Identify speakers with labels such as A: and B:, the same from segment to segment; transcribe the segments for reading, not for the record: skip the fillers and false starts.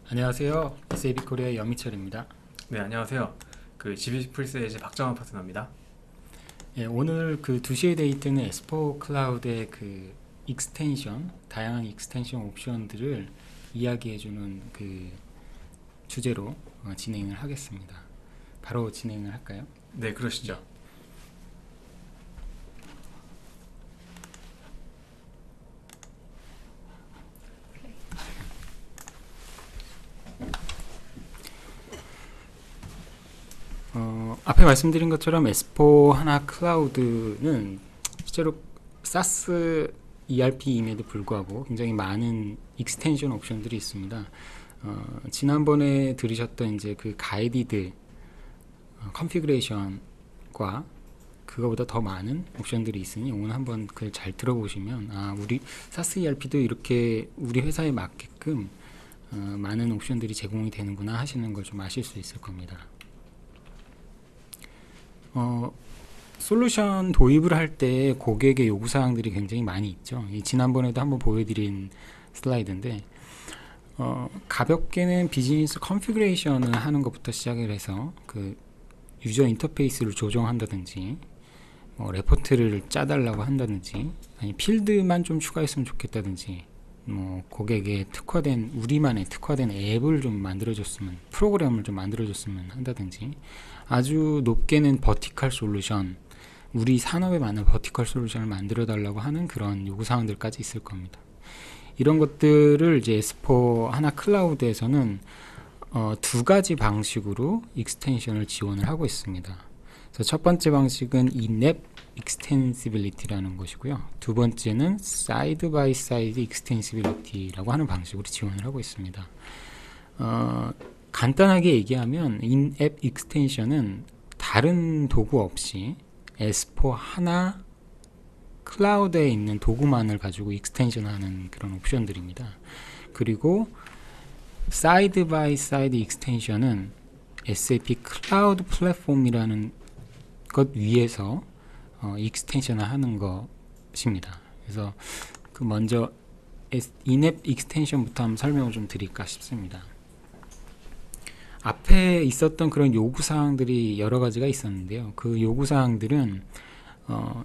A: 안녕하세요. SAB 코리아의 염희철입니다.
B: 네, 안녕하세요. GB 프리세이즈 박정환 파트너입니다.
A: 예, 오늘 그 2시의 데이트는 S4 클라우드의 그 익스텐션, 다양한 익스텐션 옵션들을 이야기해주는 그 주제로 진행을 하겠습니다. 바로 진행을 할까요?
B: 네, 그러시죠.
A: 앞에 말씀드린 것처럼 S4 하나 클라우드는 실제로 SaaS ERP임에도 불구하고 굉장히 많은 익스텐션 옵션들이 있습니다. 지난번에 들으셨던 이제 그 가이디드 컨피그레이션과 그거보다 더 많은 옵션들이 있으니 오늘 한번 그걸 잘 들어보시면 우리 SaaS ERP도 이렇게 우리 회사에 맞게끔 많은 옵션들이 제공이 되는구나 하시는 걸 좀 아실 수 있을 겁니다. 솔루션 도입을 할 때 고객의 요구사항들이 굉장히 많이 있죠. 지난번에도 한번 보여드린 슬라이드인데 가볍게는 비즈니스 컨피그레이션을 하는 것부터 시작을 해서 그 유저 인터페이스를 조정한다든지 레포트를 짜달라고 한다든지 아니 필드만 좀 추가했으면 좋겠다든지 고객의 특화된 우리만의 특화된 앱을 좀 만들어줬으면 프로그램을 좀 만들어줬으면 한다든지 아주 높게는 버티컬 솔루션 우리 산업에 맞는 버티컬 솔루션을 만들어 달라고 하는 그런 요구사항들까지 있을 겁니다. 이런 것들을 이제 S4 하나 클라우드에서는 두 가지 방식으로 익스텐션을 지원을 하고 있습니다. 그래서 첫 번째 방식은 in-app extensibility라는 것이고요. 두 번째는 side-by-side extensibility라고 하는 방식으로 지원을 하고 있습니다. 간단하게 얘기하면 in-app extension은 다른 도구 없이 S4 하나 클라우드에 있는 도구만을 가지고 익스텐션하는 그런 옵션들입니다. 그리고 사이드 바이 사이드 익스텐션은 SAP 클라우드 플랫폼이라는 것 위에서 익스텐션을 하는 것입니다. 그래서 그 먼저 인앱 익스텐션부터 한번 설명을 좀 드릴까 싶습니다. 앞에 있었던 그런 요구사항들이 여러 가지가 있었는데요. 그 요구사항들은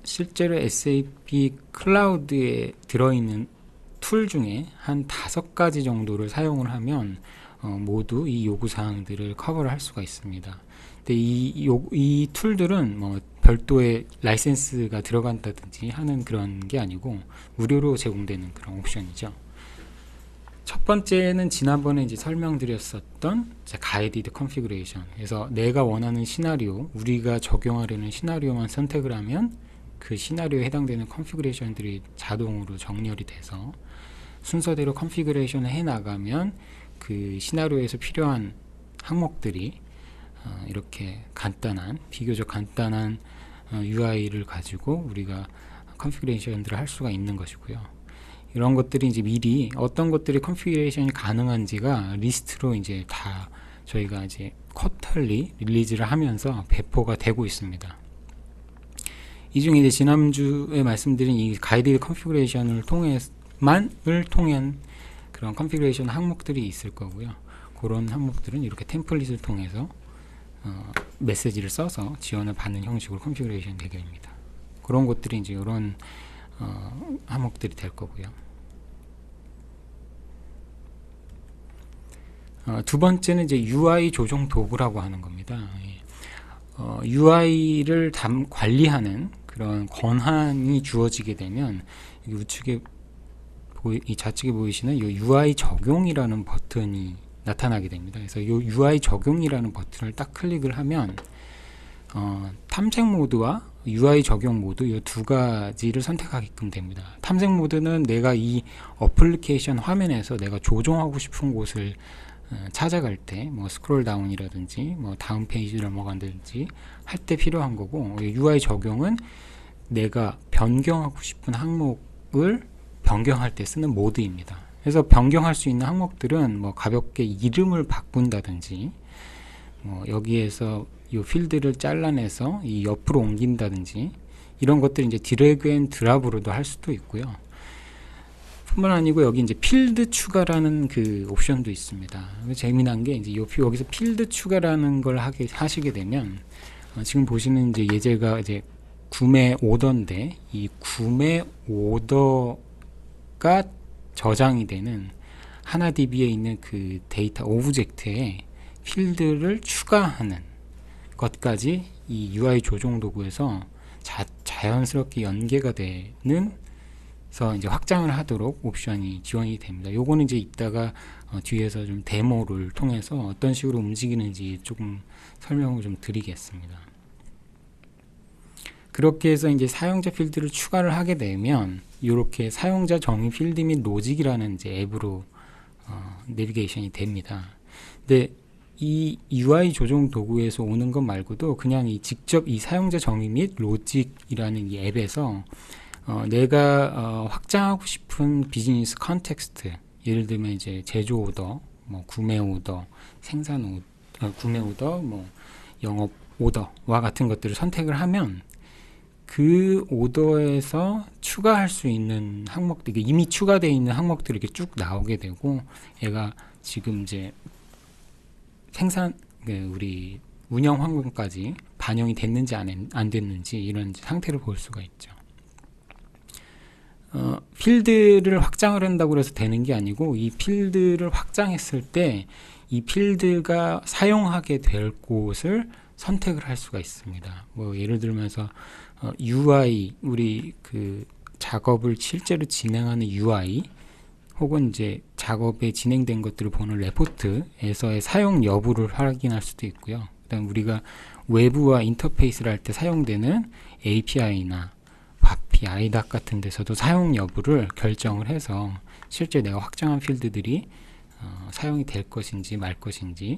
A: 실제로 SAP 클라우드에 들어있는 툴 중에 한 5가지 정도를 사용을 하면 모두 이 요구사항들을 커버를 할 수가 있습니다. 근데 이 툴들은 별도의 라이센스가 들어간다든지 하는 그런 게 아니고 무료로 제공되는 그런 옵션이죠. 첫 번째는 지난번에 이제 설명드렸었던 가이디드 컨피그레이션. 그래서 내가 원하는 시나리오, 우리가 적용하려는 시나리오만 선택을 하면 그 시나리오에 해당되는 컨피그레이션들이 자동으로 정렬이 돼서 순서대로 컨피그레이션을 해 나가면 그 시나리오에서 필요한 항목들이 이렇게 비교적 간단한 UI를 가지고 우리가 컨피그레이션들을 할 수가 있는 것이고요. 이런 것들이 이제 미리 어떤 것들이 컨피그레이션이 가능한지가 리스트로 이제 다 저희가 이제 쿼터리 릴리즈를 하면서 배포가 되고 있습니다. 이 중에 이제 지난주에 말씀드린 이 가이드 컨피그레이션을 통한 그런 컨피그레이션 항목들이 있을 거고요. 그런 항목들은 이렇게 템플릿을 통해서 메시지를 써서 지원을 받는 형식으로 컨피그레이션이 되게 됩니다. 그런 것들이 이제 이런 항목들이 될 거고요. 두 번째는 이제 UI 조정 도구라고 하는 겁니다. UI를 관리하는 그런 권한이 주어지게 되면 우측에 이 좌측에 보이시는 이 UI 적용이라는 버튼이 나타나게 됩니다. 그래서 이 UI 적용이라는 버튼을 딱 클릭을 하면 탐색 모드와 UI 적용 모드 이 두 가지를 선택하게끔 됩니다. 탐색 모드는 내가 이 어플리케이션 화면에서 내가 조정하고 싶은 곳을 찾아갈 때 스크롤 다운이라든지 다음 페이지를 넘어간다든지 할 때 필요한 거고, UI 적용은 내가 변경하고 싶은 항목을 변경할 때 쓰는 모드입니다. 그래서 변경할 수 있는 항목들은 가볍게 이름을 바꾼다든지 여기에서 이 필드를 잘라내서 이 옆으로 옮긴다든지 이런 것들이 이제 드래그 앤 드랍으로도 할 수도 있고요. 뿐만 아니고 여기 이제 필드 추가라는 그 옵션도 있습니다. 재미난 게 이제 여기서 필드 추가라는 걸 하시게 되면 지금 보시는 이제 예제가 이제 구매 오더인데 이 구매 오더가 저장이 되는 하나DB에 있는 그 데이터 오브젝트에 필드를 추가하는 것까지 이 UI 조정 도구에서 자연스럽게 연계가 되는 그래서 이제 확장을 하도록 옵션이 지원이 됩니다. 요거는 이제 이따가 뒤에서 좀 데모를 통해서 어떤 식으로 움직이는지 조금 설명을 좀 드리겠습니다. 그렇게 해서 이제 사용자 필드를 추가를 하게 되면 이렇게 사용자 정의 필드 및 로직이라는 이제 앱으로 내비게이션이 됩니다. 근데 이 UI 조정 도구에서 오는 것 말고도 그냥 직접 이 사용자 정의 및 로직이라는 이 앱에서 내가 확장하고 싶은 비즈니스 컨텍스트, 예를 들면 이제 제조 오더, 뭐 구매 오더, 생산 오더, 구매 오더, 뭐 영업 오더와 같은 것들을 선택을 하면 그 오더에서 추가할 수 있는 항목들, 이미 추가되어 있는 항목들이 이렇게 쭉 나오게 되고, 얘가 지금 이제 우리 운영 환경까지 반영이 됐는지 안 됐는지 이런 상태를 볼 수가 있죠. 필드를 확장을 한다고 해서 되는 게 아니고, 이 필드를 확장했을 때 이 필드가 사용하게 될 곳을 선택을 할 수가 있습니다. 뭐 예를 들면서 UI, 우리 그 작업을 실제로 진행하는 UI, 혹은 이제 작업에 진행된 것들을 보는 레포트에서의 사용 여부를 확인할 수도 있고요. 그다음 우리가 외부와 인터페이스를 할 때 사용되는 API나 바피, 아이닥 같은 데서도 사용 여부를 결정을 해서 실제 내가 확장한 필드들이 사용이 될 것인지 말 것인지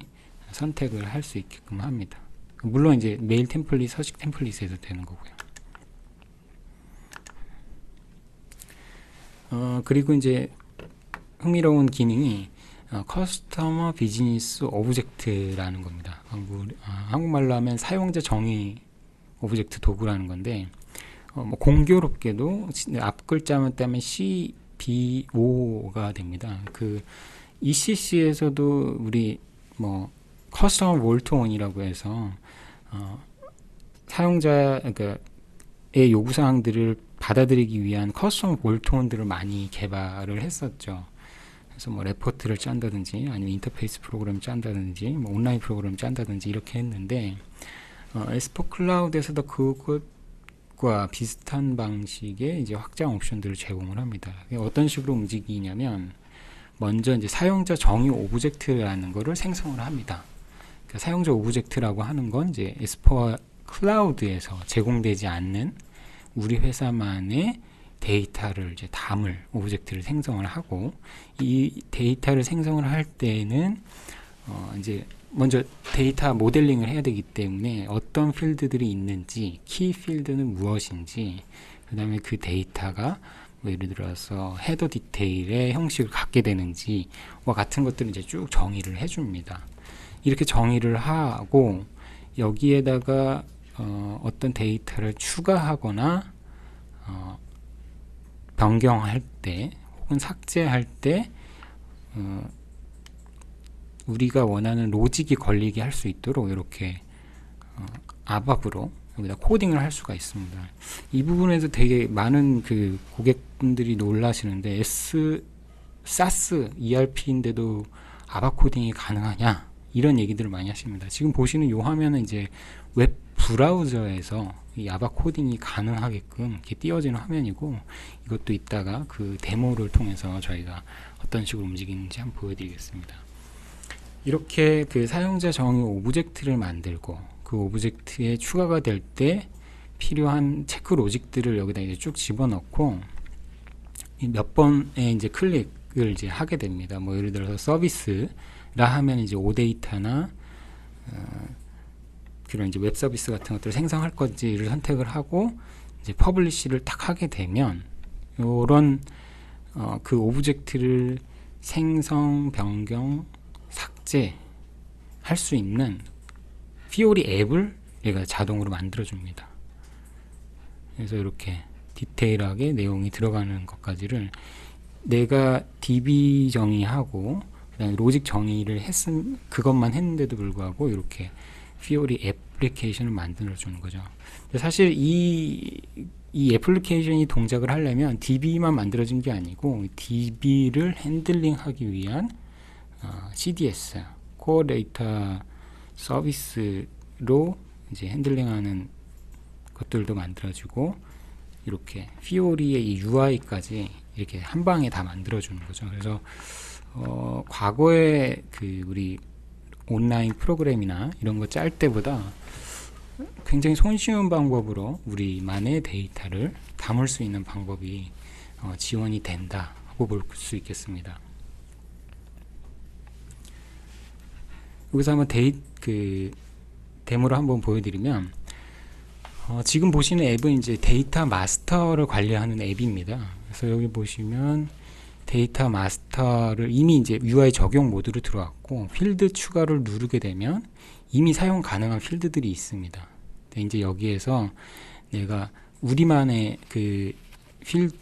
A: 선택을 할 수 있게끔 합니다. 물론 이제 메일 템플릿, 서식 템플릿에도 되는 거고요. 그리고 이제 흥미로운 기능이 커스터머 비즈니스 오브젝트라는 겁니다. 한국말로 하면 사용자 정의 오브젝트 도구라는 건데, 뭐 공교롭게도 앞 글자만 따면 CBO가 됩니다. 그 ECC에서도 우리 뭐 커스터머 볼트온이라고 해서 사용자 의 요구사항들을 받아들이기 위한 커스텀 볼트온들을 많이 개발을 했었죠. 그래서 뭐 레포트를 짠다든지 아니면 인터페이스 프로그램 짠다든지 뭐 온라인 프로그램 짠다든지 이렇게 했는데, S4 클라우드에서도 그것과 비슷한 방식의 이제 확장 옵션들을 제공을 합니다. 어떤 식으로 움직이냐면, 먼저 이제 사용자 정의 오브젝트라는 거를 생성을 합니다. 그러니까 사용자 오브젝트라고 하는 건 이제 S4 클라우드에서 제공되지 않는 우리 회사만의 데이터를 이제 담을 오브젝트를 생성을 하고, 이 데이터를 생성을 할 때는 이제 먼저 데이터 모델링을 해야 되기 때문에 어떤 필드들이 있는지, 키 필드는 무엇인지, 그 다음에 그 데이터가 뭐 예를 들어서 헤더 디테일의 형식을 갖게 되는지와 같은 것들을 이제 쭉 정의를 해줍니다. 이렇게 정의를 하고 여기에다가 어떤 데이터를 추가하거나 변경할 때 혹은 삭제할 때 우리가 원하는 로직이 걸리게 할 수 있도록 이렇게 ABAP으로 여기다 코딩을 할 수가 있습니다. 이 부분에서 되게 많은 그 고객분들이 놀라시는데, SaaS ERP인데도 ABAP 코딩이 가능하냐, 이런 얘기들을 많이 하십니다. 지금 보시는 이 화면은 이제 웹 브라우저에서 이 ABAP 코딩이 가능하게끔 이렇게 띄워지는 화면이고, 이것도 이따가 그 데모를 통해서 저희가 어떤 식으로 움직이는지 한번 보여드리겠습니다. 이렇게 그 사용자 정의 오브젝트를 만들고, 그 오브젝트에 추가가 될 때 필요한 체크 로직들을 여기다 이제 쭉 집어넣고 몇 번의 이제 클릭을 이제 하게 됩니다. 뭐 예를 들어서 서비스라 하면 이제 오데이터나 그런 이제 웹 서비스 같은 것들을 생성할 건지를 선택을 하고 이제 퍼블리시를 딱 하게 되면 요런 그 오브젝트를 생성, 변경, 삭제 할 수 있는 피오리 앱을 얘가 자동으로 만들어 줍니다. 그래서 이렇게 디테일하게 내용이 들어가는 것까지를 내가 DB 정의하고 그다음에 로직 정의를 그것만 했는데도 불구하고 이렇게 피오리 애플리케이션을 만들어 주는 거죠. 사실 이 애플리케이션이 동작을 하려면 DB만 만들어진 게 아니고 DB를 핸들링하기 위한 CDS, 코어 데이터 서비스로 이제 핸들링하는 것들도 만들어지고 이렇게 피오리의 이 UI까지 이렇게 한 방에 다 만들어주는 거죠. 그래서 과거에 그 우리 온라인 프로그램이나 이런 거 짤 때보다 굉장히 손쉬운 방법으로 우리만의 데이터를 담을 수 있는 방법이 지원이 된다 하고 볼 수 있겠습니다. 여기서 한번 데모를 한번 보여드리면 지금 보시는 앱은 이제 데이터 마스터를 관리하는 앱입니다. 그래서 여기 보시면 데이터 마스터를 이미 이제 UI 적용 모드로 들어왔고 필드 추가를 누르게 되면 이미 사용 가능한 필드들이 있습니다. 이제 여기에서 내가 우리만의 그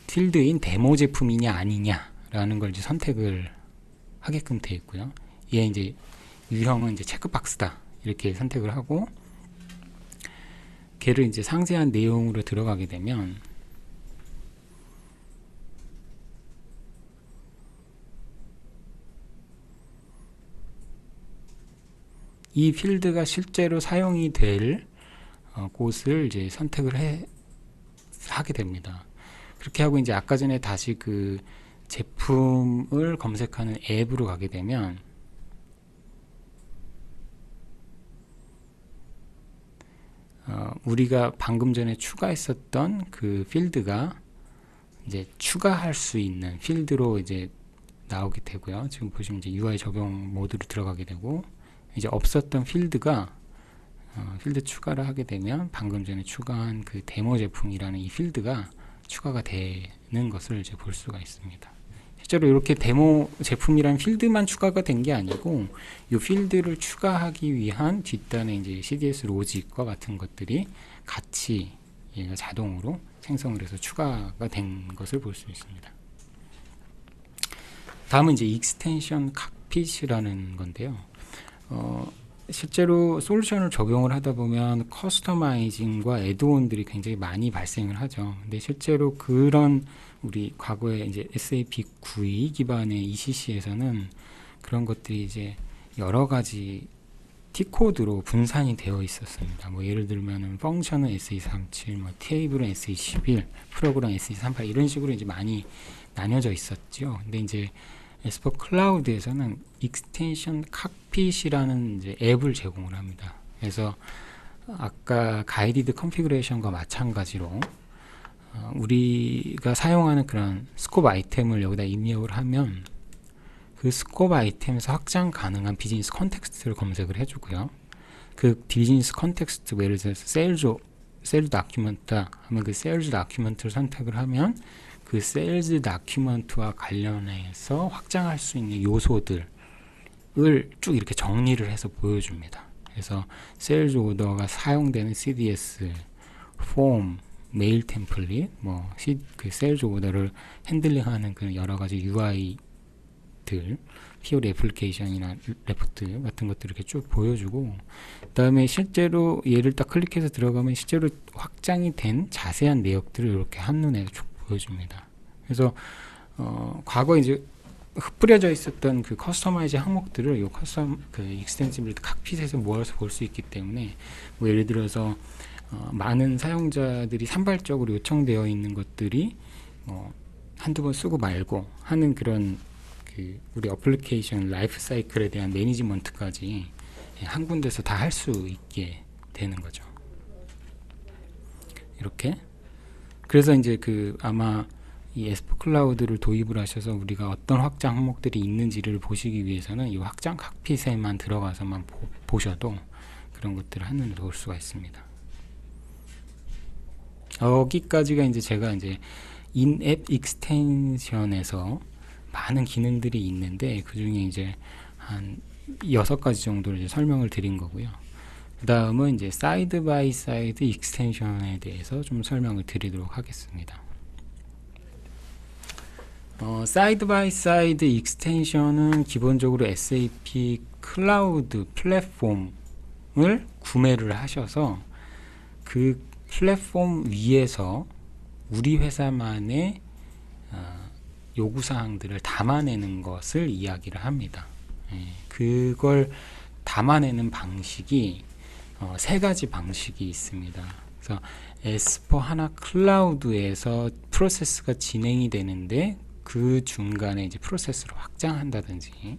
A: 필드인 데모 제품이냐 아니냐라는 걸 이제 선택을 하게끔 되어 있고요. 얘 이제 유형은 이제 체크박스다 이렇게 선택을 하고 걔를 이제 상세한 내용으로 들어가게 되면 이 필드가 실제로 사용이 될 곳을 이제 선택을 하게 됩니다. 그렇게 하고 이제 아까 전에 다시 그 제품을 검색하는 앱으로 가게 되면 우리가 방금 전에 추가했었던 그 필드가 이제 추가할 수 있는 필드로 이제 나오게 되고요. 지금 보시면 이제 UI 적용 모드로 들어가게 되고 이제 없었던 필드가 필드 추가를 하게 되면 방금 전에 추가한 그 데모 제품이라는 이 필드가 추가가 되는 것을 이제 볼 수가 있습니다. 실제로 이렇게 데모 제품이라는 필드만 추가가 된 게 아니고 이 필드를 추가하기 위한 뒷단에 이제 CDS 로직과 같은 것들이 같이 얘가 자동으로 생성을 해서 추가가 된 것을 볼 수 있습니다. 다음은 이제 익스텐션 칵핏이라는 건데요. 실제로 솔루션을 적용을 하다 보면 커스터마이징과 애드온들이 굉장히 많이 발생을 하죠. 근데 실제로 그런 우리 과거에 이제 SAP 9.2 기반의 ECC에서는 그런 것들이 이제 여러 가지 T코드로 분산이 되어 있었습니다. 뭐 예를 들면은 펑션은 SE37, 뭐 테이블은 SE11, 프로그램 SE38 이런 식으로 이제 많이 나뉘어져 있었죠. 근데 이제 에스퍼 클라우드에서는 익스텐션 칵핏이라는 이제 앱을 제공을 합니다. 그래서 아까 가이디드 컨피그레이션과 마찬가지로 우리가 사용하는 그런 스코프 아이템을 여기다 입력을 하면 그 스코프 아이템에서 확장 가능한 비즈니스 컨텍스트를 검색을 해주고요. 그 비즈니스 컨텍스트, 예를 들어서 세일즈 다큐멘트다 하면 그 세일즈 다큐멘트를 선택을 하면 그 세일즈 다큐멘트와 관련해서 확장할 수 있는 요소들을 쭉 이렇게 정리를 해서 보여줍니다. 그래서 세일즈 오더가 사용되는 CDS, 폼, 메일 템플릿, 그 세일즈 오더를 핸들링하는 그 여러 가지 UI들, 피오리 애플리케이션이나 레포트 같은 것들을 이렇게 쭉 보여주고, 그 다음에 실제로 얘를 딱 클릭해서 들어가면 실제로 확장이 된 자세한 내역들을 이렇게 한눈에 쭉 보여줍니다. 그래서 과거 이제 흩뿌려져 있었던 그 커스터마이즈 항목들을 이 그 익스텐시빌리티 칵핏에서 모아서 볼 수 있기 때문에 뭐 예를 들어서 많은 사용자들이 산발적으로 요청되어 있는 것들이 한두 번 쓰고 말고 하는 그런 그 우리 어플리케이션 라이프 사이클에 대한 매니지먼트까지 한 군데서 다 할 수 있게 되는 거죠. 이렇게. 그래서 이제 그 아마 이 에스퍼 클라우드를 도입을 하셔서 우리가 어떤 확장 항목들이 있는지를 보시기 위해서는 이 확장 칵핏에만 들어가서만 보셔도 그런 것들을 한눈에 볼 수가 있습니다. 여기까지가 이제 제가 이제 인앱 익스텐션에서 많은 기능들이 있는데 그 중에 이제 한 6가지 정도를 이제 설명을 드린 거고요. 그 다음은 이제 사이드 바이 사이드 익스텐션에 대해서 좀 설명을 드리도록 하겠습니다. 사이드 바이 사이드 익스텐션은 기본적으로 SAP 클라우드 플랫폼을 구매를 하셔서 그 플랫폼 위에서 우리 회사만의 요구사항들을 담아내는 것을 이야기를 합니다. 그걸 담아내는 방식이 세 가지 방식이 있습니다. 그래서 S4HANA 클라우드에서 프로세스가 진행이 되는데 그 중간에 이제 프로세스를 확장한다든지,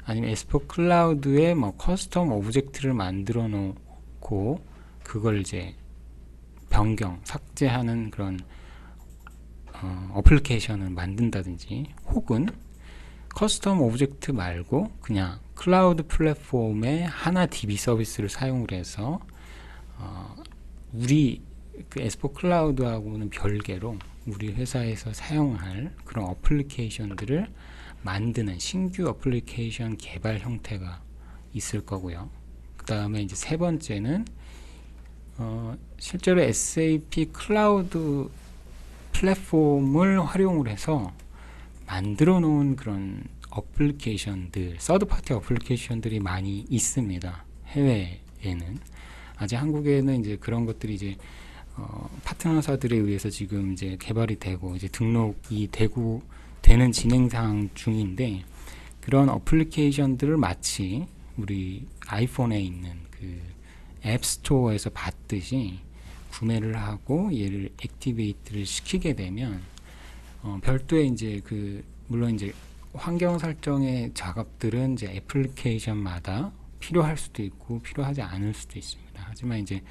A: 아니면 S4 클라우드에 뭐 커스텀 오브젝트를 만들어 놓고 그걸 이제 변경, 삭제하는 그런 어플리케이션을 만든다든지, 혹은 커스텀 오브젝트 말고 그냥 클라우드 플랫폼에 하나 DB 서비스를 사용을 해서 우리 그 S4 클라우드하고는 별개로 우리 회사에서 사용할 그런 어플리케이션들을 만드는 신규 어플리케이션 개발 형태가 있을 거고요. 그 다음에 이제 세 번째는 실제로 SAP 클라우드 플랫폼을 활용을 해서 만들어 놓은 그런 어플리케이션들, 서드 파티 어플리케이션들이 많이 있습니다. 해외에는. 아직 한국에는 이제 그런 것들이 이제 파트너사들에 의해서 지금 이제 개발이 되고 이제 등록이 되고 되는 진행 상황 중인데, 그런 어플리케이션들을 마치 우리 아이폰에 있는 그 앱스토어에서 받듯이 구매를 하고 얘를 액티베이트를 시키게 되면 별도의 이제 그 물론 이제 환경 설정의 작업들은 이제 애플리케이션마다 필요할 수도 있고 필요하지 않을 수도 있습니다. 하지만 이제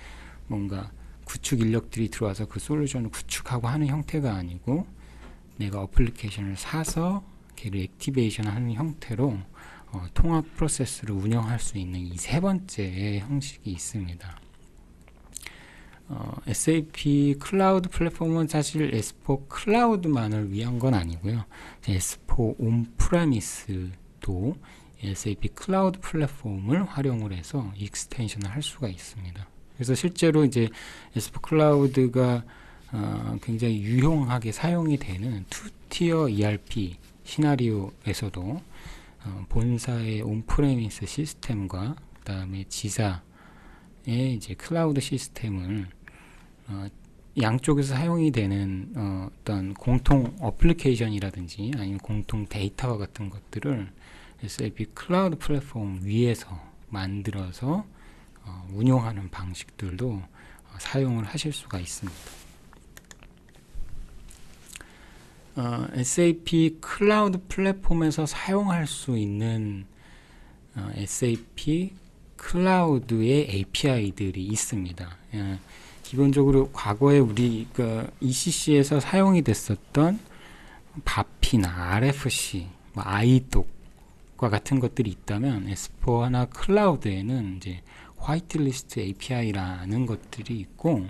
A: 뭔가 구축 인력들이 들어와서 그 솔루션을 구축하고 하는 형태가 아니고, 내가 어플리케이션을 사서 걔를 액티베이션 하는 형태로 통합 프로세스를 운영할 수 있는 이 세 번째 형식이 있습니다. SAP 클라우드 플랫폼은 사실 S4 클라우드만을 위한 건 아니고요. S4 온프레미스도 SAP 클라우드 플랫폼을 활용을 해서 익스텐션을 할 수가 있습니다. 그래서 실제로 이제 S4 클라우드가 굉장히 유용하게 사용이 되는 투티어 ERP 시나리오에서도 본사의 온프레미스 시스템과 그 다음에 지사의 이제 클라우드 시스템을 양쪽에서 사용이 되는 어떤 공통 어플리케이션이라든지 아니면 공통 데이터와 같은 것들을 SAP 클라우드 플랫폼 위에서 만들어서 운용하는 방식들도 사용을 하실 수가 있습니다. SAP 클라우드 플랫폼에서 사용할 수 있는 SAP 클라우드의 API들이 있습니다. 기본적으로 과거에 우리가 ECC에서 사용이 됐었던 바피나 RFC, 아이독과 같은 것들이 있다면 S4HANA 클라우드에는 이제 화이트리스트 API라는 것들이 있고,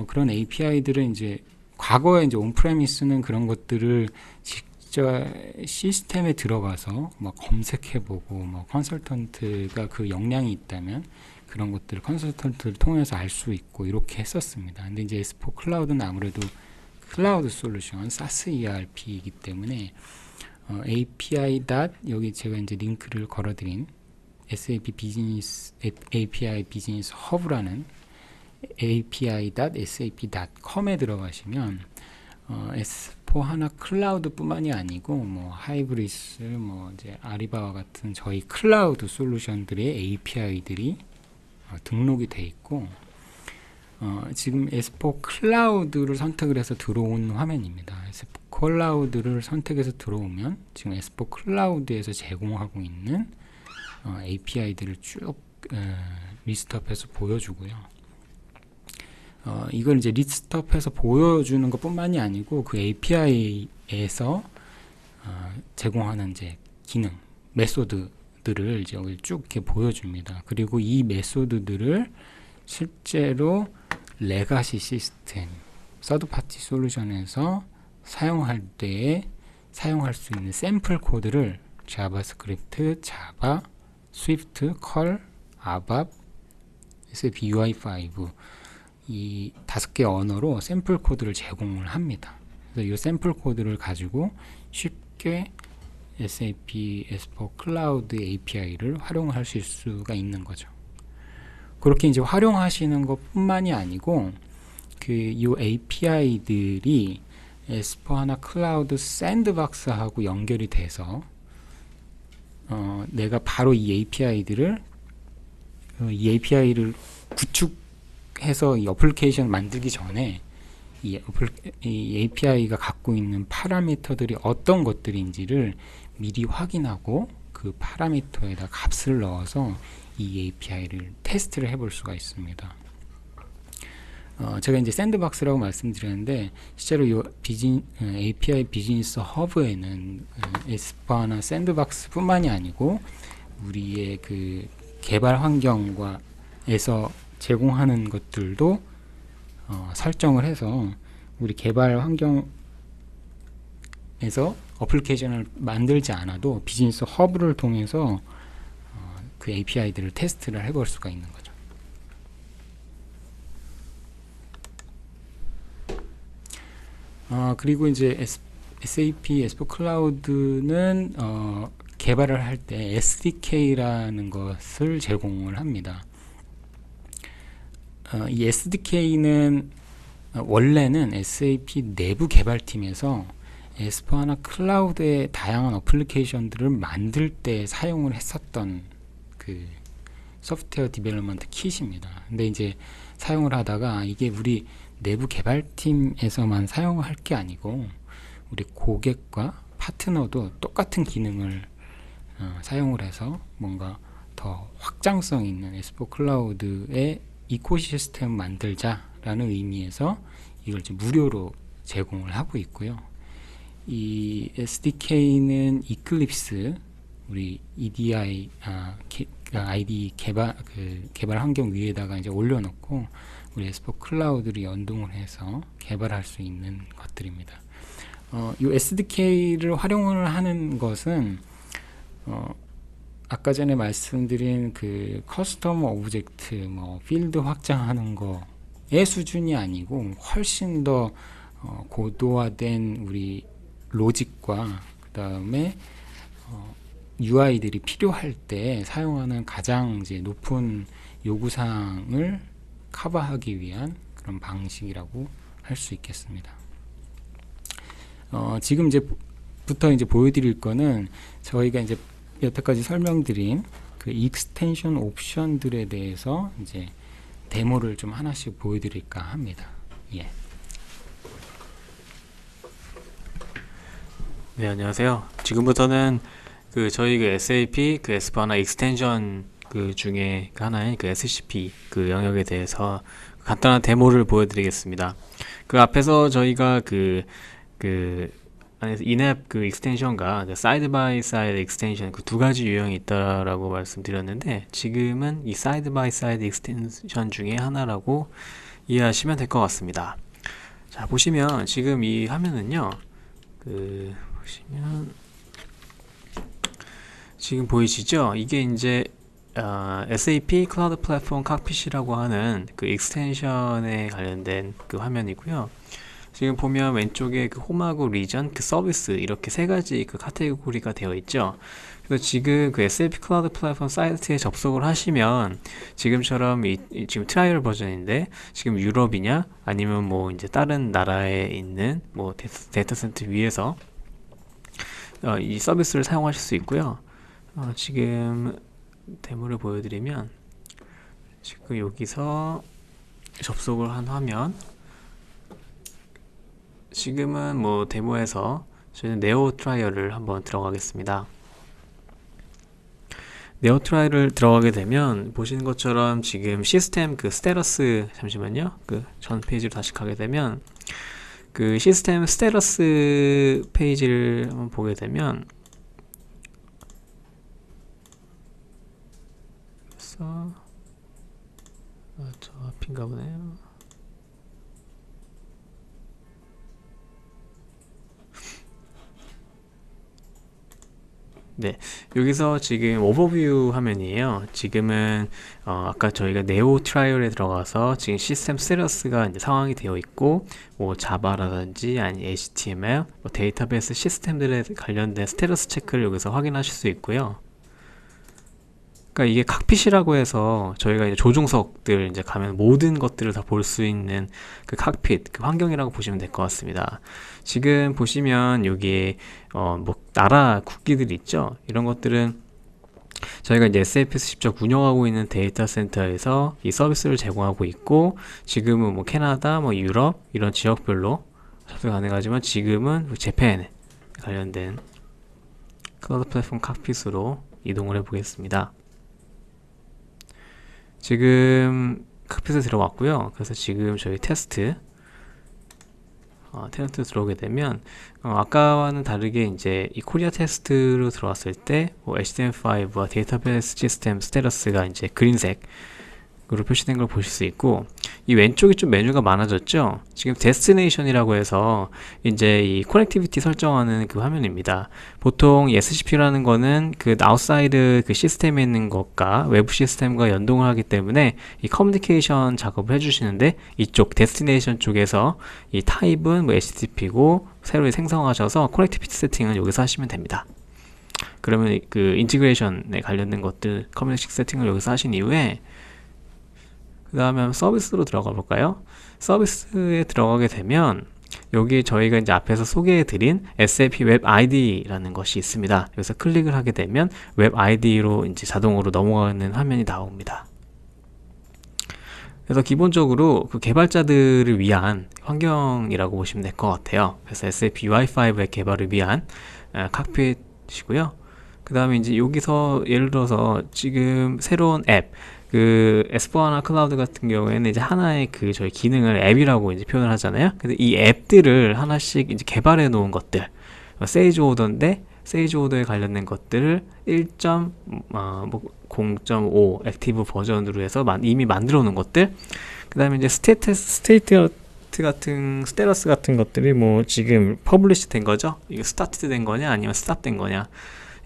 A: 그런 API들은 이제 과거에 이제 온프레미스는 그런 것들을 직접 시스템에 들어가서 막 검색해보고 컨설턴트가 그 역량이 있다면 그런 것들을 컨설턴트를 통해서 알 수 있고 이렇게 했었습니다. 근데 이제 S4 클라우드는 아무래도 클라우드 솔루션, SaaS ERP이기 때문에 API. 여기 제가 이제 링크를 걸어드린 SAP 비즈니스 API 비즈니스 허브라는 api.sap.com에 들어가시면 S4HANA 클라우드뿐만이 아니고 하이브리스, 이제 아리바와 같은 저희 클라우드 솔루션들의 API들이 등록이 돼 있고, 지금 S4 클라우드를 선택을 해서 들어온 화면입니다. S4 클라우드를 선택해서 들어오면 지금 S4 클라우드에서 제공하고 있는 API들을 쭉 리스트업해서 보여주고요. 이걸 이제 리스트업해서 보여주는 것뿐만이 아니고 그 API에서 제공하는 이제 기능, 메소드들을 이제 여기 쭉 이렇게 보여줍니다. 그리고 이 메소드들을 실제로 레가시 시스템, 서드 파티 솔루션에서 사용할 때에 사용할 수 있는 샘플 코드를 자바스크립트, 자바, 스위프트, 컬, 아밥, SAP UI5 이 5개 언어로 샘플 코드를 제공을 합니다. 그래서 이 샘플 코드를 가지고 쉽게 SAP S4 클라우드 API를 활용하실 수가 있는 거죠. 그렇게 이제 활용하시는 것뿐만이 아니고 이 API들이 S4하나 클라우드 샌드박스하고 연결이 돼서 내가 바로 이 API를 구축해서 이 어플리케이션 만들기 전에 이 API가 갖고 있는 파라미터들이 어떤 것들인지를 미리 확인하고 그 파라미터에다 값을 넣어서 이 API를 테스트를 해볼 수가 있습니다. 제가 이제 샌드박스라고 말씀드렸는데 실제로 이 API 비즈니스 허브에는 에스파나 샌드박스뿐만이 아니고 우리의 그 개발 환경에서 제공하는 것들도 설정을 해서 우리 개발 환경에서 어플리케이션을 만들지 않아도 비즈니스 허브를 통해서 그 API들을 테스트를 해볼 수가 있는 거죠. 그리고 이제 SAP S4 클라우드는 개발을 할 때 SDK라는 것을 제공을 합니다. 이 SDK는 원래는 SAP 내부 개발팀에서 S4하나 클라우드의 다양한 어플리케이션들을 만들 때 사용을 했었던 그 소프트웨어 디벨롭먼트 킷입니다. 근데 이제 사용을 하다가 이게 우리 내부 개발팀에서만 사용할 게 아니고 우리 고객과 파트너도 똑같은 기능을 사용을 해서 뭔가 더 확장성 있는 S4 클라우드의 이코시스템 만들자라는 의미에서 이걸 이제 무료로 제공을 하고 있고요. 이 SDK는 이클립스 우리 EDI ID 개발 환경 위에다가 이제 올려놓고 우리 S4 클라우드를 연동을 해서 개발할 수 있는 것들입니다. 이 SDK를 활용을 하는 것은 아까 전에 말씀드린 그 커스텀 오브젝트, 필드 확장하는 거의 수준이 아니고 훨씬 더 고도화된 우리 로직과 그 다음에 UI들이 필요할 때 사용하는 가장 이제 높은 요구사항을 커버하기 위한 그런 방식이라고 할 수 있겠습니다. 지금 부터 이제 보여드릴 거는 저희가 이제 여태까지 설명드린 그 익스텐션 옵션들에 대해서 이제 데모를 좀 하나씩 보여드릴까 합니다. 예.
B: 네, 안녕하세요. 지금부터는 저희 SAP S4하나 익스텐션 중에 하나인 SCP 영역에 대해서 간단한 데모를 보여드리겠습니다. 그 앞에서 저희가 안에서 인앱 익스텐션과 사이드 바이 사이드 익스텐션 두 가지 유형이 있다라고 말씀드렸는데 지금은 이 사이드 바이 사이드 익스텐션 중에 하나라고 이해하시면 될 것 같습니다. 자, 보시면 지금 이 화면은요, 보시면 지금 보이시죠? 이게 이제 SAP 클라우드 플랫폼 칵핏이라고 하는 익스텐션에 관련된 화면이고요. 지금 보면 왼쪽에 홈하고 리전, 서비스 이렇게 세 가지 카테고리가 되어 있죠. 그래서 지금 SAP 클라우드 플랫폼 사이트에 접속을 하시면 지금처럼 지금 트라이얼 버전인데 지금 유럽이냐 아니면 이제 다른 나라에 있는 데이터 센터 위에서 이 서비스를 사용하실 수 있고요. 지금 데모를 보여드리면 지금 여기서 접속을 한 화면, 지금은 데모에서 저희는 네오 트라이얼을 한번 들어가겠습니다. 네오 트라이얼을 들어가게 되면 보시는 것처럼 지금 시스템 스테러스, 잠시만요, 전 페이지로 다시 가게 되면 시스템 스테러스 페이지를 한번 보게 되면 저 앞인가 보네요. 네, 여기서 지금 오버뷰 화면이에요. 지금은 아까 저희가 네오 트라이얼에 들어가서 지금 시스템 스테러스가 이제 상황이 되어 있고, 뭐 자바라든지 아니 HTML, 뭐 데이터베이스 시스템들에 관련된 스테러스 체크를 여기서 확인하실 수 있고요. 그러니까 이게 칵핏이라고 해서 저희가 이제 조종석들 이제 가면 모든 것들을 다 볼 수 있는 그 칵핏, 그 환경이라고 보시면 될 것 같습니다. 지금 보시면 여기에 뭐 나라 국기들 있죠. 이런 것들은 저희가 이제 SAP에서 직접 운영하고 있는 데이터 센터에서 이 서비스를 제공하고 있고, 지금은 뭐 캐나다, 뭐 유럽 이런 지역별로 접속 가능하지만 지금은 재팬에 관련된 클라우드 플랫폼 칵핏으로 이동을 해보겠습니다. 지금 칵핏에 들어왔고요. 그래서 지금 저희 테스트 들어오게 되면 아까와는 다르게 이제 이 코리아 테스트로 들어왔을 때 뭐 HTML5와 데이터베이스 시스템 스테러스가 이제 그린색으로 표시된 걸 보실 수 있고, 이 왼쪽에 좀 메뉴가 많아졌죠. 지금 데스티네이션이라고 해서 이제 이 커넥티비티 설정하는 그 화면입니다. 보통 이 SCP라는 거는 그 아웃사이드 그 시스템에 있는 것과 외부 시스템과 연동을 하기 때문에 이 커뮤니케이션 작업을 해주시는데, 이쪽 데스티네이션 쪽에서 이 타입은 뭐 HTTP고 새로 생성하셔서 커넥티비티 세팅은 여기서 하시면 됩니다. 그러면 그 인티그레이션에 관련된 것들 커뮤니케이션 세팅을 여기서 하신 이후에 그 다음에 서비스로 들어가 볼까요? 서비스에 들어가게 되면 여기 저희가 이제 앞에서 소개해드린 SAP 웹 ID라는 것이 있습니다. 여기서 클릭을 하게 되면 웹 ID로 이제 자동으로 넘어가는 화면이 나옵니다. 그래서 기본적으로 그 개발자들을 위한 환경이라고 보시면 될 것 같아요. 그래서 SAP UI5의 개발을 위한 칵핏이고요. 그 다음에 이제 여기서 예를 들어서 지금 새로운 앱, 그 S4하나 클라우드 같은 경우에는 이제 하나의 그 저희 기능을 앱이라고 이제 표현을 하잖아요. 근데 이 앱들을 하나씩 이제 개발해 놓은 것들, 세이지 오더인데 세이지 오더에 관련된 것들을 0.5 액티브 버전으로 해서 이미 만들어 놓은 것들, 그 다음에 이제 스테러스 같은 것들이 뭐 지금 퍼블리시 된 거죠. 이게 스타트 된 거냐 아니면 스탑 된 거냐,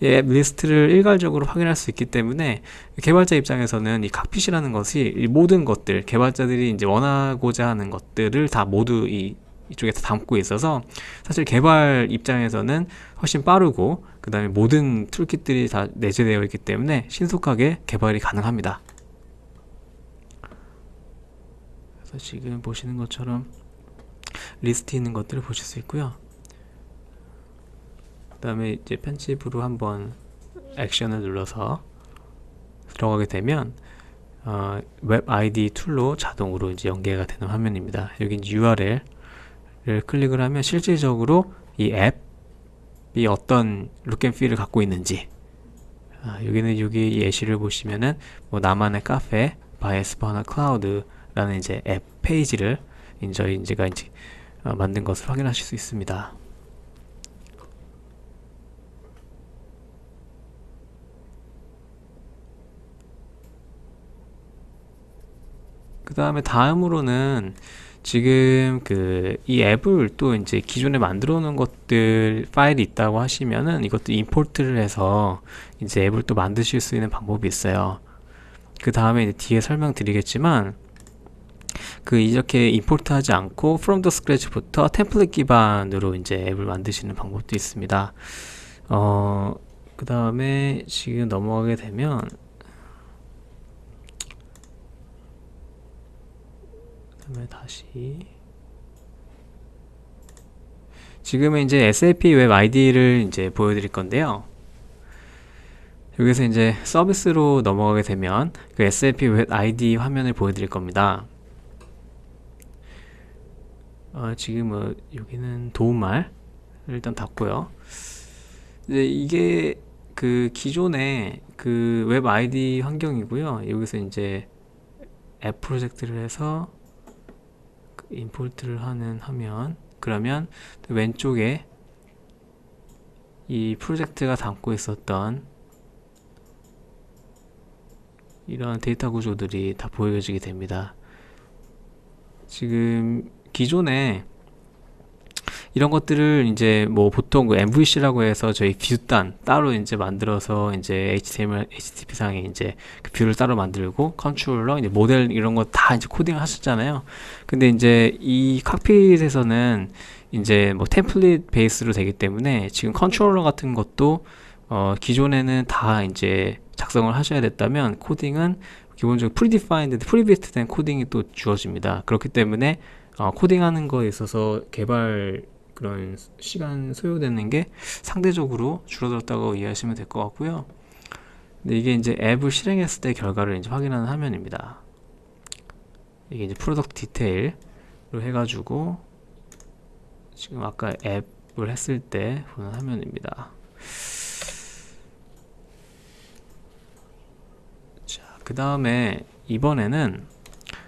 B: 앱 리스트를 일괄적으로 확인할 수 있기 때문에 개발자 입장에서는 이 칵핏이라는 것이 이 모든 것들, 개발자들이 이제 원하고자 하는 것들을 다 모두 이쪽에서 담고 있어서 사실 개발 입장에서는 훨씬 빠르고, 그 다음에 모든 툴kit들이 다 내재되어 있기 때문에 신속하게 개발이 가능합니다. 그래서 지금 보시는 것처럼 리스트 있는 것들을 보실 수 있고요. 그 다음에 이제 편집으로 한번 액션을 눌러서 들어가게 되면 웹 아이디 툴로 자동으로 이제 연계가 되는 화면입니다. 여기 URL을 클릭을 하면 실질적으로 이 앱이 어떤 룩앤필을 갖고 있는지, 여기는 여기 예시를 보시면은 뭐 나만의 카페 바이 S4하나 클라우드라는 이제 앱 페이지를 제가 이제 만든 것을 확인하실 수 있습니다. 그 다음에 다음으로는 지금 이 앱을 또 이제 기존에 만들어 놓은 것들 파일이 있다고 하시면은 이것도 임포트를 해서 이제 앱을 또 만드실 수 있는 방법이 있어요. 그 다음에 이제 뒤에 설명드리겠지만 이렇게 임포트 하지 않고 from the scratch부터 템플릿 기반으로 이제 앱을 만드시는 방법도 있습니다. 그 다음에 지금 넘어가게 되면 다시 지금은 이제 SAP 웹 ID를 이제 보여드릴 건데요. 여기서 이제 서비스로 넘어가게 되면 그 SAP 웹 ID 화면을 보여드릴 겁니다. 지금 여기는 도움말을 일단 닫고요. 이제 이게 그 기존의 그 웹 ID 환경이고요. 여기서 이제 앱 프로젝트를 해서 임포트를 하는 화면, 그러면 왼쪽에 이 프로젝트가 담고 있었던 이런 데이터 구조들이 다 보여지게 됩니다. 지금 기존에 이런 것들을 이제 뭐 보통 그 MVC라고 해서 저희 뷰단 따로 이제 만들어서 이제 HTML, HTTP상에 이제 그 뷰를 따로 만들고 컨트롤러, 이제 모델 이런 거 다 이제 코딩을 하셨잖아요. 근데 이제 이 칵핏에서는 이제 뭐 템플릿 베이스로 되기 때문에 지금 컨트롤러 같은 것도 기존에는 다 이제 작성을 하셔야 됐다면 코딩은 기본적으로 프리비트된 코딩이 또 주어집니다. 그렇기 때문에 코딩하는 거에 있어서 개발 그런 시간 소요되는 게 상대적으로 줄어들었다고 이해하시면 될 것 같고요. 근데 이게 이제 앱을 실행했을 때 결과를 이제 확인하는 화면입니다. 이게 이제 프로덕트 디테일로 해가지고 지금 아까 앱을 했을 때 보는 화면입니다. 자, 그 다음에 이번에는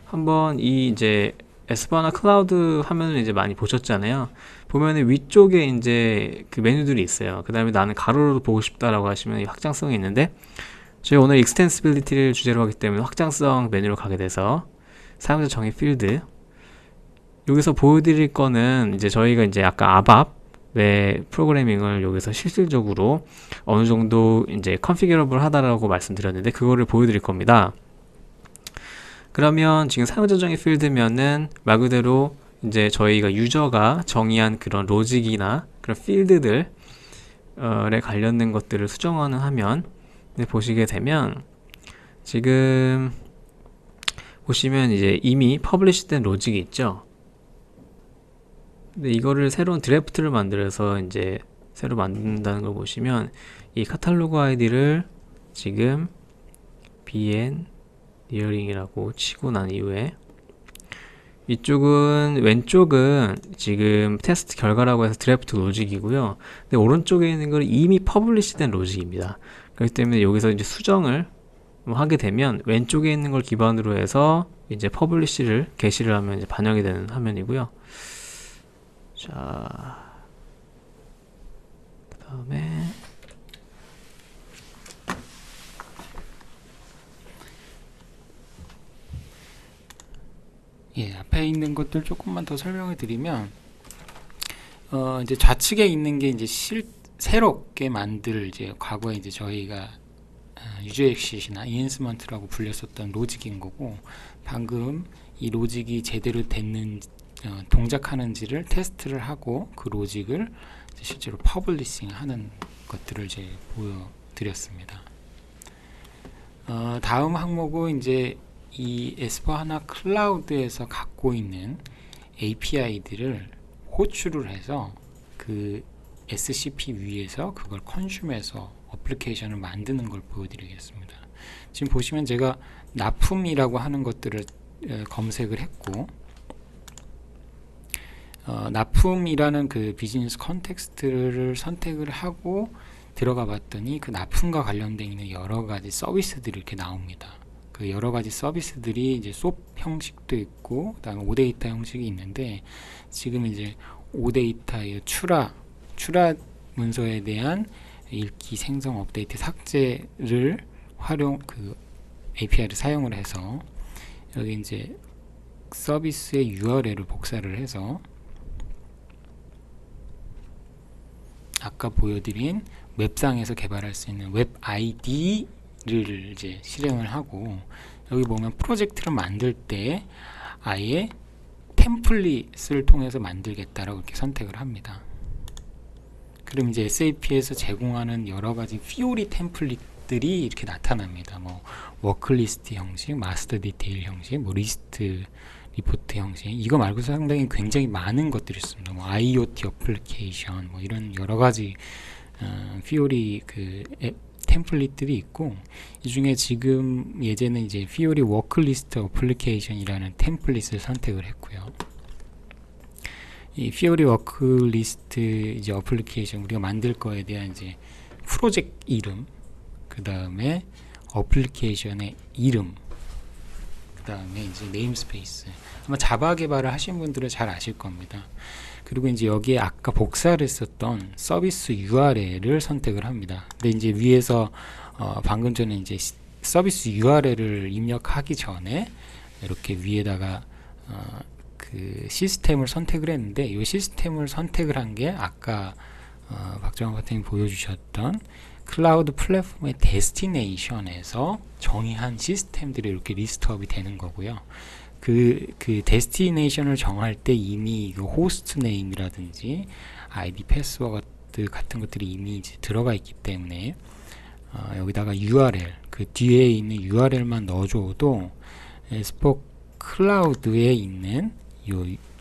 B: 한번 이 이제 에스파나 클라우드 화면을 이제 많이 보셨잖아요. 보면은 위쪽에 이제 그 메뉴들이 있어요. 그 다음에 나는 가로로 보고 싶다라고 하시면 이 확장성이 있는데, 저희 오늘 익스텐시빌리티를 주제로 하기 때문에 확장성 메뉴로 가게 돼서 사용자 정의 필드, 여기서 보여드릴 거는 이제 저희가 이제 아까 아밥의 프로그래밍을 여기서 실질적으로 어느 정도 이제 컨피규러블 하다라고 말씀드렸는데 그거를 보여드릴 겁니다. 그러면 지금 사용자 정의 필드면은 말 그대로 이제 저희가 유저가 정의한 그런 로직이나 그런 필드들에 관련된 것들을 수정하는 화면 보시게 되면, 지금 보시면 이제 이미 퍼블리시된 로직이 있죠. 근데 이거를 새로운 드래프트를 만들어서 이제 새로 만든다는 걸 보시면, 이 카탈로그 아이디를 지금 bn 니어링이라고 치고 난 이후에 이쪽은, 왼쪽은 지금 테스트 결과라고 해서 드래프트 로직이고요. 근데 오른쪽에 있는 건 이미 퍼블리시된 로직입니다. 그렇기 때문에 여기서 이제 수정을 하게 되면 왼쪽에 있는 걸 기반으로 해서 이제 퍼블리시를 게시를 하면 이제 반영이 되는 화면이고요. 자, 그 다음에
A: 예, 앞에 있는 것들 조금만 더 설명을 드리면, 이제 좌측에 있는 게 이제 새롭게 만들, 이제 과거에 이제 저희가 유저 엑시스나 인핸스먼트라고 불렸었던 로직인 거고, 방금 이 로직이 제대로 됐는 동작하는지를 테스트를 하고 그 로직을 이제 실제로 퍼블리싱 하는 것들을 이제 보여드렸습니다. 다음 항목은 이제 이 에스포하나 클라우드에서 갖고 있는 API들을 호출을 해서 그 SCP 위에서 그걸 컨슘해서 어플리케이션을 만드는 걸 보여드리겠습니다. 지금 보시면 제가 납품이라고 하는 것들을 검색을 했고, 납품이라는 그 비즈니스 컨텍스트를 선택을 하고 들어가 봤더니 그 납품과 관련된 있는 여러 가지 서비스들이 이렇게 나옵니다. 그 여러 가지 서비스들이 이제 SOAP 형식도 있고, 그다음에 OData 형식이 있는데, 지금 이제 OData의 추라 문서에 대한 읽기, 생성, 업데이트, 삭제를 그 API를 사용을 해서 여기 이제 서비스의 URL을 복사를 해서 아까 보여드린 웹상에서 개발할 수 있는 웹 ID를 이제 실행을 하고, 여기 보면 프로젝트를 만들 때 아예 템플릿을 통해서 만들겠다라고 이렇게 선택을 합니다. 그럼 이제 SAP에서 제공하는 여러 가지 피오리 템플릿들이 이렇게 나타납니다. 뭐 워크리스트 형식, 마스터 디테일 형식, 뭐 리스트 리포트 형식, 이거 말고 상당히 굉장히 많은 것들이 있습니다. 뭐 IoT 어플리케이션, 뭐 이런 여러 가지 피오리 그 템플릿들이 있고, 이 중에 지금 예제는 이제 피오리 워크리스트 어플리케이션이라는 템플릿을 선택을 했고요. 이 피오리 워크리스트 이제 어플리케이션 우리가 만들 거에 대한 이제 프로젝트 이름, 그 다음에 어플리케이션의 이름, 그 다음에 이제 네임스페이스, 아마 자바 개발을 하신 분들은 잘 아실 겁니다. 그리고 이제 여기에 아까 복사를 했었던 서비스 URL을 선택을 합니다. 근데 이제 위에서 방금 전에 이제 서비스 URL을 입력하기 전에 이렇게 위에다가 그 그 시스템을 선택을 했는데 이 시스템을 선택을 한 게 아까 박정환 과장님 보여주셨던 클라우드 플랫폼의 데스티네이션에서 정의한 시스템들이 이렇게 리스트업이 되는 거고요. 그 데스티네이션을 정할 때 이미 그 호스트 네임이라든지 아이디 패스워드 같은 것들이 이미 이제 들어가 있기 때문에 여기다가 URL 그 뒤에 있는 URL만 넣어줘도 에스포 클라우드에 있는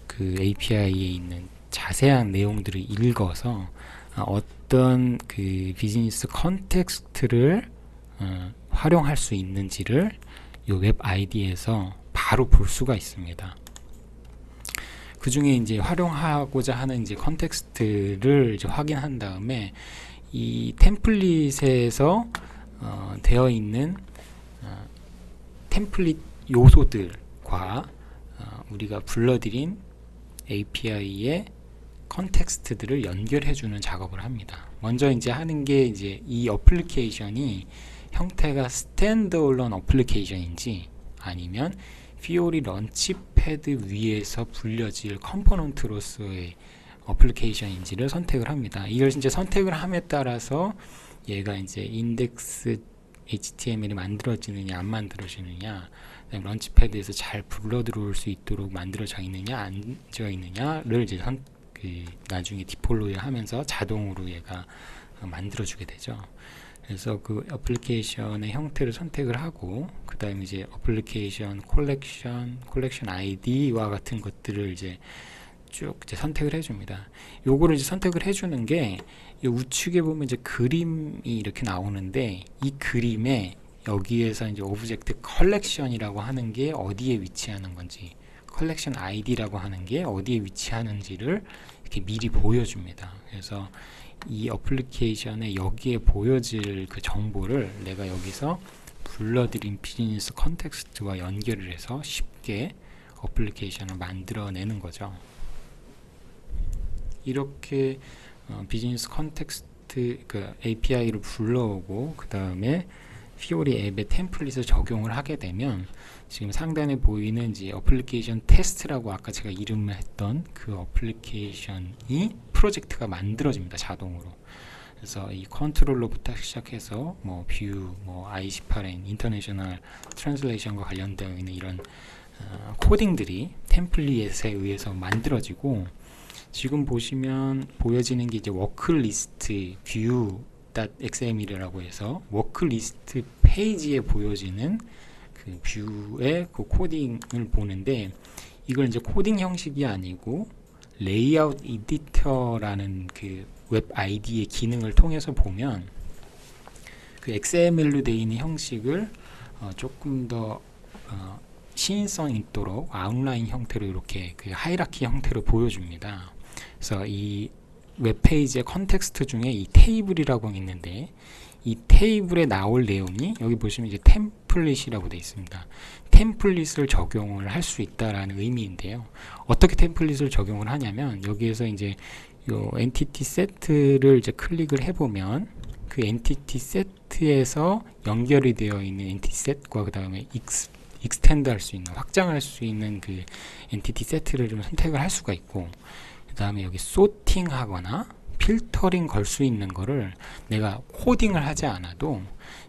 A: 그 API에 있는 자세한 내용들을 읽어서 어떤 그 비즈니스 컨텍스트를 활용할 수 있는지를 이 웹 아이디에서 바로 볼 수가 있습니다. 그 중에 이제 활용하고자 하는 이제 컨텍스트를 이제 확인한 다음에 이 템플릿에서 되어 있는 템플릿 요소들과 우리가 불러들인 API의 컨텍스트들을 연결해주는 작업을 합니다. 먼저 이제 하는 게 이제 이 어플리케이션이 형태가 스탠드얼론 어플리케이션인지 아니면 피오리 런치패드 위에서 불려질 컴포넌트로서의 어플리케이션인지를 선택을 합니다. 이걸 이제 선택을 함에 따라서 얘가 이제 인덱스 HTML이 만들어지느냐 안 만들어지느냐, 런치패드에서 잘 불러 들어올 수 있도록 만들어져 있느냐 안 되어 있느냐를 이제 나중에 디플로이 하면서 자동으로 얘가 만들어주게 되죠. 그래서 그 어플리케이션의 형태를 선택을 하고 그 다음에 이제 어플리케이션 콜렉션 아이디와 같은 것들을 이제 쭉 이제 선택을 해줍니다. 요거를 이제 선택을 해주는 게 이 우측에 보면 이제 그림이 이렇게 나오는데 이 그림에 여기에서 이제 오브젝트 컬렉션이라고 하는 게 어디에 위치하는 건지, 컬렉션 아이디라고 하는 게 어디에 위치하는지를 이렇게 미리 보여줍니다. 그래서 이 어플리케이션에 여기에 보여질 그 정보를 내가 여기서 불러들인 비즈니스 컨텍스트와 연결을 해서 쉽게 어플리케이션을 만들어내는 거죠. 이렇게 비즈니스 컨텍스트 그 API를 불러오고 그 다음에 피오리 앱의 템플릿을 적용을 하게 되면 지금 상단에 보이는 이제 어플리케이션 테스트라고 아까 제가 이름을 했던 그 어플리케이션이 프로젝트가 만들어집니다. 자동으로. 그래서 이 컨트롤러부터 시작해서 뭐 뷰, 뭐 IC8N, 인터내셔널 트랜슬레이션과 관련되어 있는 이런 코딩들이 템플릿에 의해서 만들어지고, 지금 보시면 보여지는 게 이제 워크리스트 view.xml이라고 해서 워크리스트 페이지에 보여지는 그 뷰의 그 코딩을 보는데, 이걸 이제 코딩 형식이 아니고 레이아웃 에디터라는 그 웹 아이디의 기능을 통해서 보면 그 XML로 되어 있는 형식을 조금 더 시인성 있도록 아웃라인 형태로 이렇게 그 하이라키 형태로 보여줍니다. 그래서 이 웹페이지의 컨텍스트 중에 이 테이블이라고 있는데, 이 테이블에 나올 내용이 여기 보시면 이제 템플릿이라고 되어 있습니다. 템플릿을 적용을 할 수 있다라는 의미인데요. 어떻게 템플릿을 적용을 하냐면, 여기에서 이제 요 엔티티 세트를 이제 클릭을 해보면 그 엔티티 세트에서 연결이 되어 있는 엔티티 셋과 그 다음에 익스텐드 할 수 있는, 확장할 수 있는 그 엔티티 세트를 좀 선택을 할 수가 있고, 그 다음에 여기 소팅 하거나 필터링 걸 수 있는 거를 내가 코딩을 하지 않아도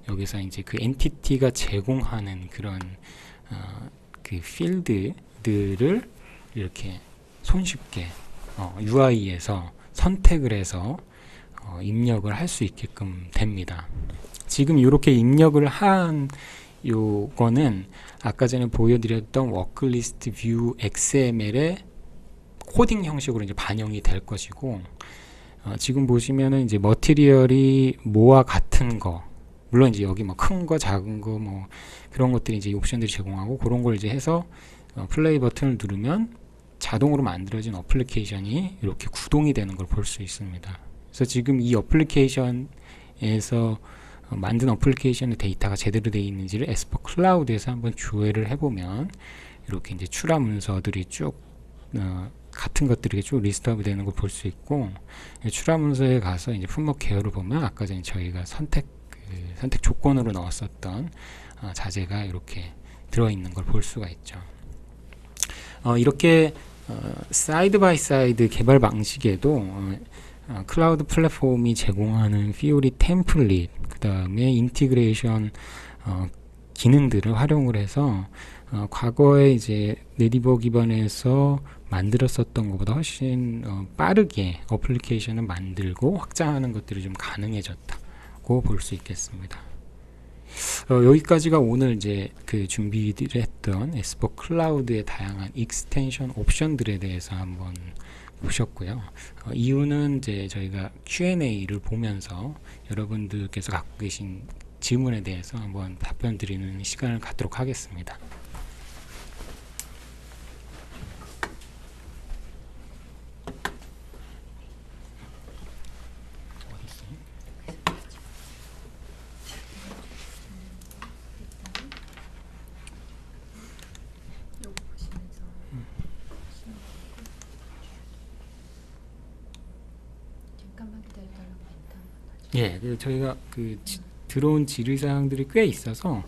A: 여기서 이제 그 엔티티가 제공하는 그런 그 필드들을 이렇게 손쉽게 UI에서 선택을 해서 입력을 할 수 있게끔 됩니다. 지금 이렇게 입력을 한 요거는 아까 전에 보여드렸던 워크리스트 뷰 XML의 코딩 형식으로 이제 반영이 될 것이고, 지금 보시면은 이제 머티리얼이 뭐와 같은 거, 물론 이제 여기 뭐 큰 거, 작은 거, 뭐 그런 것들이 이제 옵션들이 제공하고, 그런 걸 이제 해서 플레이 버튼을 누르면 자동으로 만들어진 어플리케이션이 이렇게 구동이 되는 걸 볼 수 있습니다. 그래서 지금 이 어플리케이션에서 만든 어플리케이션의 데이터가 제대로 되어 있는지를 에스포 클라우드에서 한번 조회를 해보면 이렇게 이제 출하 문서들이 쭉 같은 것들이 쭉 리스트업이 되는 걸 볼 수 있고, 출하 문서에 가서 이제 품목 계열을 보면 아까 전에 저희가 선택 조건으로 넣었었던 자재가 이렇게 들어있는 걸 볼 수가 있죠. 이렇게 사이드 바이 사이드 개발 방식에도 클라우드 플랫폼이 제공하는 피오리 템플릿, 그 다음에 인티그레이션 기능들을 활용을 해서 과거에 이제 네디버 기반에서 만들었었던 것보다 훨씬 빠르게 어플리케이션을 만들고 확장하는 것들이 좀 가능해졌다고 볼 수 있겠습니다. 여기까지가 오늘 이제 그 준비를 했던 S4 클라우드의 다양한 익스텐션 옵션들에 대해서 한번 보셨고요. 이유는 이제 저희가 Q&A를 보면서 여러분들께서 갖고 계신 질문에 대해서 한번 답변 드리는 시간을 갖도록 하겠습니다. 예, 저희가 들어온 질의사항들이 꽤 있어서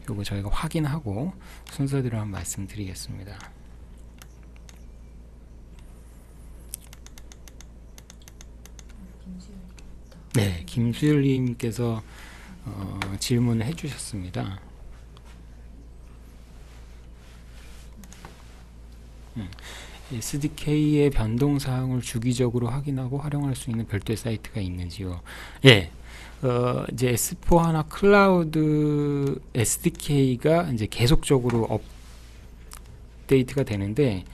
A: 요거 저희가 확인하고 순서대로 한번 말씀드리겠습니다. 네, 김수열님께서 질문을 해주셨습니다. SDK의 변동사항을 주기적으로 확인하고 활용할 수 있는 별도의 사이트가 있는지요? 예, 이제 S4 하나 클라우드 SDK가 이제 계속적으로 업데이트가 되는데,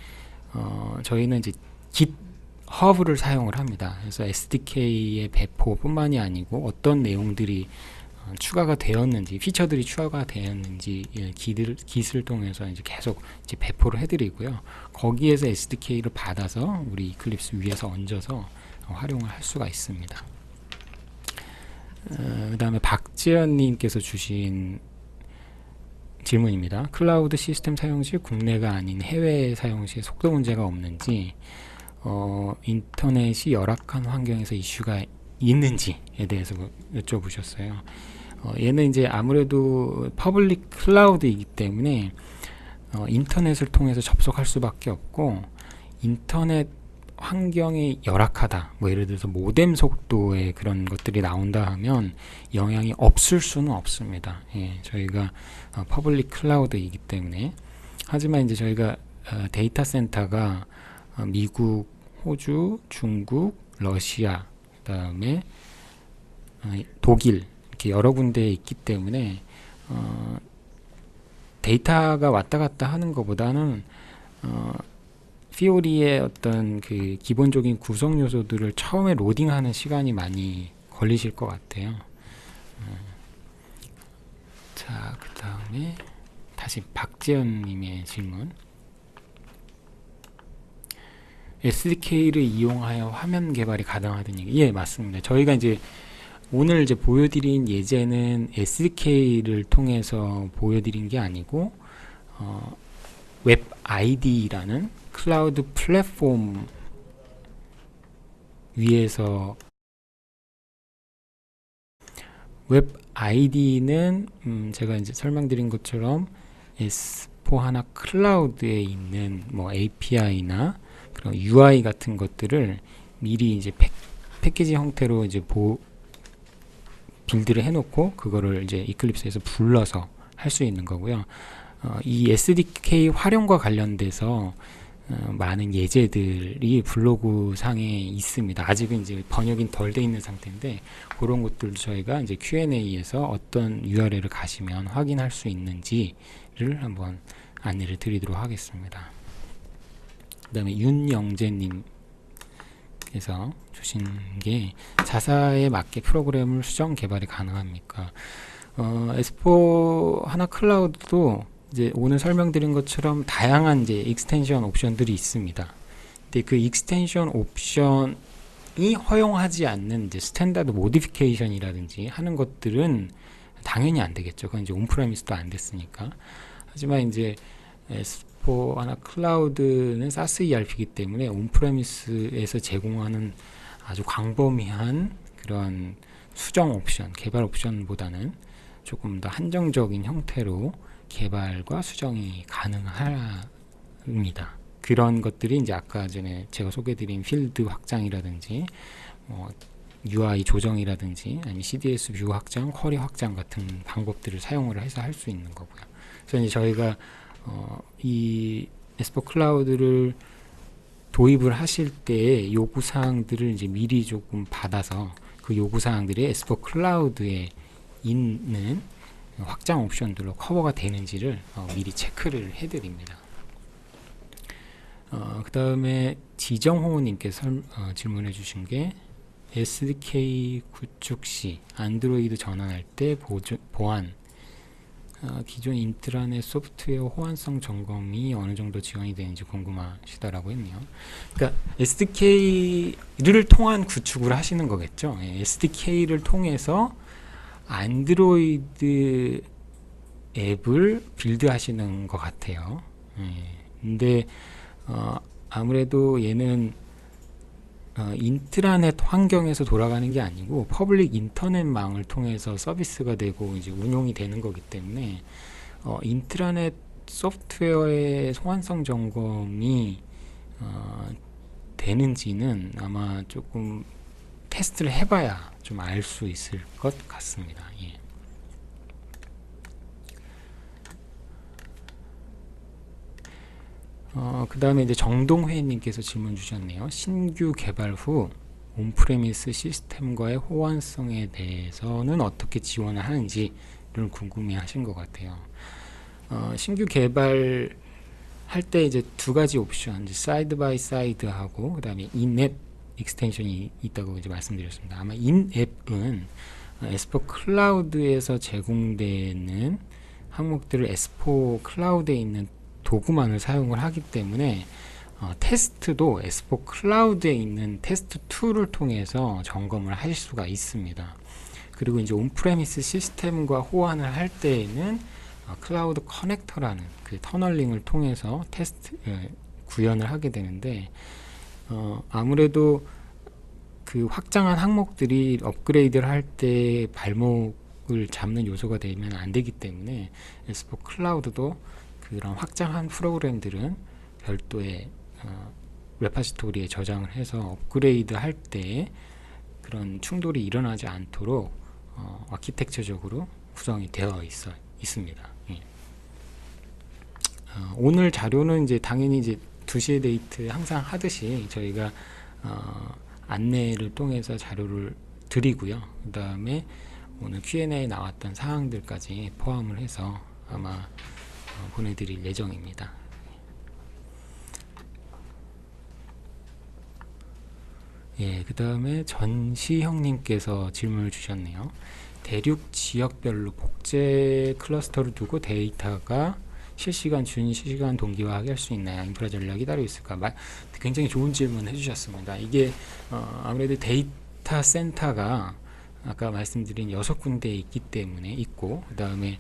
A: 저희는 이제 GitHub를 사용을 합니다. 그래서 SDK의 배포뿐만이 아니고 어떤 내용들이 추가가 되었는지, 피처들이 추가가 되었는지 깃을 통해서 이제 계속 이제 배포를 해드리고요. 거기에서 SDK를 받아서 우리 이클립스 위에서 얹어서 활용을 할 수가 있습니다. 그 다음에 박지연님께서 주신 질문입니다. 클라우드 시스템 사용 시 국내가 아닌 해외 사용 시 속도 문제가 없는지, 인터넷이 열악한 환경에서 이슈가 있는지에 대해서 여쭤보셨어요. 얘는 이제 아무래도 퍼블릭 클라우드이기 때문에 인터넷을 통해서 접속할 수밖에 없고, 인터넷 환경이 열악하다, 뭐 예를 들어서 모뎀 속도에 그런 것들이 나온다 하면 영향이 없을 수는 없습니다. 예, 저희가 퍼블릭 클라우드이기 때문에. 하지만 이제 저희가 데이터 센터가 미국, 호주, 중국, 러시아, 그 다음에 독일, 이렇게 여러 군데에 있기 때문에 데이터가 왔다 갔다 하는 것보다는 피오리의 어떤 그 기본적인 구성 요소들을 처음에 로딩하는 시간이 많이 걸리실 것 같아요. 자, 그 다음에 다시 박지연님의 질문. SDK를 이용하여 화면 개발이 가능하다는 얘기. 예, 맞습니다. 저희가 이제 오늘 이제 보여드린 예제는 SDK를 통해서 보여드린 게 아니고 웹 ID라는 클라우드 플랫폼 위에서, 웹 ID는 제가 이제 설명드린 것처럼 S4 하나 클라우드에 있는 뭐 API나 그런 UI 같은 것들을 미리 이제 패키지 형태로 이제 빌드를 해놓고 그거를 이제 이클립스에서 불러서 할 수 있는 거고요. 이 SDK 활용과 관련돼서 많은 예제들이 블로그 상에 있습니다. 아직은 이제 번역이 덜 돼 있는 상태인데, 그런 것들도 저희가 이제 Q&A에서 어떤 URL을 가시면 확인할 수 있는지를 한번 안내를 드리도록 하겠습니다. 그 다음에 윤영재님께서 주신 게, 자사에 맞게 프로그램을 수정 개발이 가능합니까? S4 하나 클라우드도 이제 오늘 설명드린 것처럼 다양한 이제 익스텐션 옵션들이 있습니다. 근데 그 익스텐션 옵션이 허용하지 않는 이제 스탠다드 모디피케이션이라든지 하는 것들은 당연히 안 되겠죠. 그건 이제 온프레미스도 안 됐으니까. 하지만 이제 S4 하나 클라우드는 사스 ERP이기 때문에 온프레미스에서 제공하는 아주 광범위한 그런 수정 옵션, 개발 옵션보다는 조금 더 한정적인 형태로 개발과 수정이 가능합니다. 그런 것들이 이제 아까 전에 제가 소개드린 필드 확장이라든지 UI 조정이라든지 아니면 CDS 뷰 확장, 쿼리 확장 같은 방법들을 사용을 해서 할 수 있는 거고요. 그래서 이제 저희가 이 S4 클라우드를 도입을 하실 때 요구 사항들을 이제 미리 조금 받아서 그 요구 사항들이 S4 클라우드에 있는 확장 옵션들로 커버가 되는지를 미리 체크를 해드립니다. 그 다음에 지정호님께서 질문해 주신 게 SDK 구축 시 안드로이드 전환할 때 보안 기존 인트라넷 소프트웨어 호환성 점검이 어느 정도 지원이 되는지 궁금하시다라고 했네요. 그러니까 SDK를 통한 구축을 하시는 거겠죠. SDK를 통해서 안드로이드 앱을 빌드하시는 것 같아요. 근데 아무래도 얘는 인트라넷 환경에서 돌아가는 게 아니고 퍼블릭 인터넷망을 통해서 서비스가 되고 이제 운용이 되는 거기 때문에 인트라넷 소프트웨어의 호환성 점검이 되는지는 아마 조금 테스트를 해봐야 좀 알 수 있을 것 같습니다. 예. 그 다음에 이제 정동회님께서 질문 주셨네요. 신규 개발 후 온프레미스 시스템과의 호환성에 대해서는 어떻게 지원을 하는지를 궁금해 하신 것 같아요. 신규 개발 할 때 이제 두 가지 옵션, 사이드 바이 사이드 하고 그 다음에 인앱 익스텐션이 있다고 이제 말씀드렸습니다. 아마 인앱은 S4 클라우드에서 제공되는 항목들을 S4 클라우드에 있는 도구만을 사용을 하기 때문에 테스트도 S4 클라우드에 있는 테스트 툴을 통해서 점검을 하실 수가 있습니다. 그리고 이제 온프레미스 시스템과 호환을 할 때에는 클라우드 커넥터라는 그 터널링을 통해서 테스트 구현을 하게 되는데 아무래도 그 확장한 항목들이 업그레이드를 할 때 발목을 잡는 요소가 되면 안 되기 때문에 S4 클라우드도 그런 확장한 프로그램들은 별도의 레파지토리에 저장을 해서 업그레이드 할 때 그런 충돌이 일어나지 않도록 아키텍처적으로 구성이 되어 있습니다. 예. 오늘 자료는 이제 당연히 이제 2시에 데이트 항상 하듯이 저희가 안내를 통해서 자료를 드리고요. 그 다음에 오늘 Q&A에 나왔던 사항들까지 포함을 해서 아마 보내드릴 예정입니다. 예, 그 다음에 전시형님께서 질문을 주셨네요. 대륙 지역별로 복제 클러스터를 두고 데이터가 실시간, 준실시간 동기화하게 할 수 있나요? 인프라 전략이 따로 있을까? 굉장히 좋은 질문 해주셨습니다. 이게 아무래도 데이터 센터가 아까 말씀드린 6군데 있기 때문에 있고, 그 다음에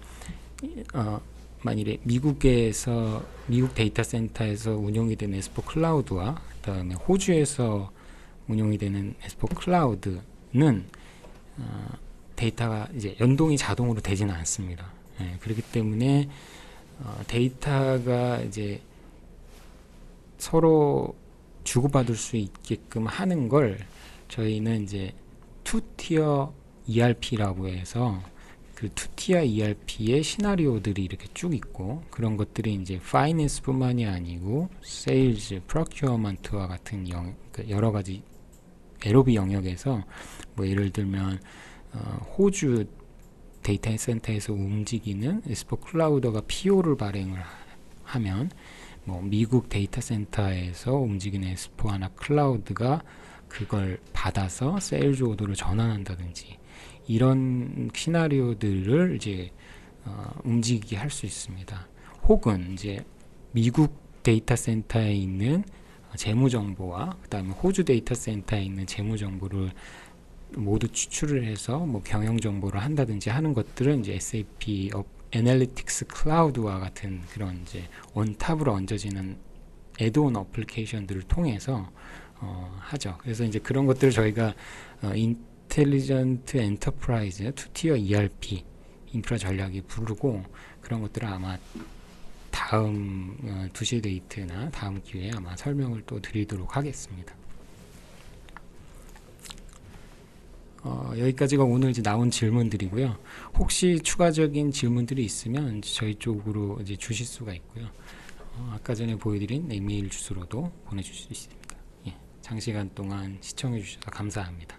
A: 만일에 미국 데이터 센터에서 운영이 되는 S4 클라우드와 그 다음에 호주에서 운영이 되는 S4 클라우드는 데이터가 이제 연동이 자동으로 되지는 않습니다. 예, 그렇기 때문에 데이터가 이제 서로 주고받을 수 있게끔 하는 걸 저희는 이제 투티어 ERP라고 해서 그 투티어 ERP의 시나리오들이 이렇게 쭉 있고, 그런 것들이 이제 파이낸스뿐만이 아니고 세일즈, 프로큐어먼트와 같은 여러 가지 LOB 영역에서 뭐 예를 들면 호주 데이터 센터에서 움직이는 S4 클라우드가 PO를 발행을 하면 뭐 미국 데이터 센터에서 움직이는 S4 하나 클라우드가 그걸 받아서 세일즈 오더를 전환한다든지 이런 시나리오들을 이제 움직이게 할 수 있습니다. 혹은 이제 미국 데이터 센터에 있는 재무 정보와 그 다음에 호주 데이터 센터에 있는 재무 정보를 모두 추출을 해서 뭐 경영 정보를 한다든지 하는 것들은 이제 SAP 애널리틱스 클라우드와 같은 그런 이제 원탑으로 얹어지는 애드온 어플리케이션들을 통해서 하죠. 그래서 이제 그런 것들을 저희가 인텔리전트 엔터프라이즈 투티어 ERP 인프라 전략이 부르고, 그런 것들을 아마 다 다음 투시 데이트나 다음 기회에 아마 설명을 또 드리도록 하겠습니다. 여기까지가 오늘 이제 나온 질문들이고요. 혹시 추가적인 질문들이 있으면 저희 쪽으로 이제 주실 수가 있고요. 아까 전에 보여드린 이메일 주소로도 보내주실 수 있습니다. 예, 장시간 동안 시청해 주셔서 감사합니다.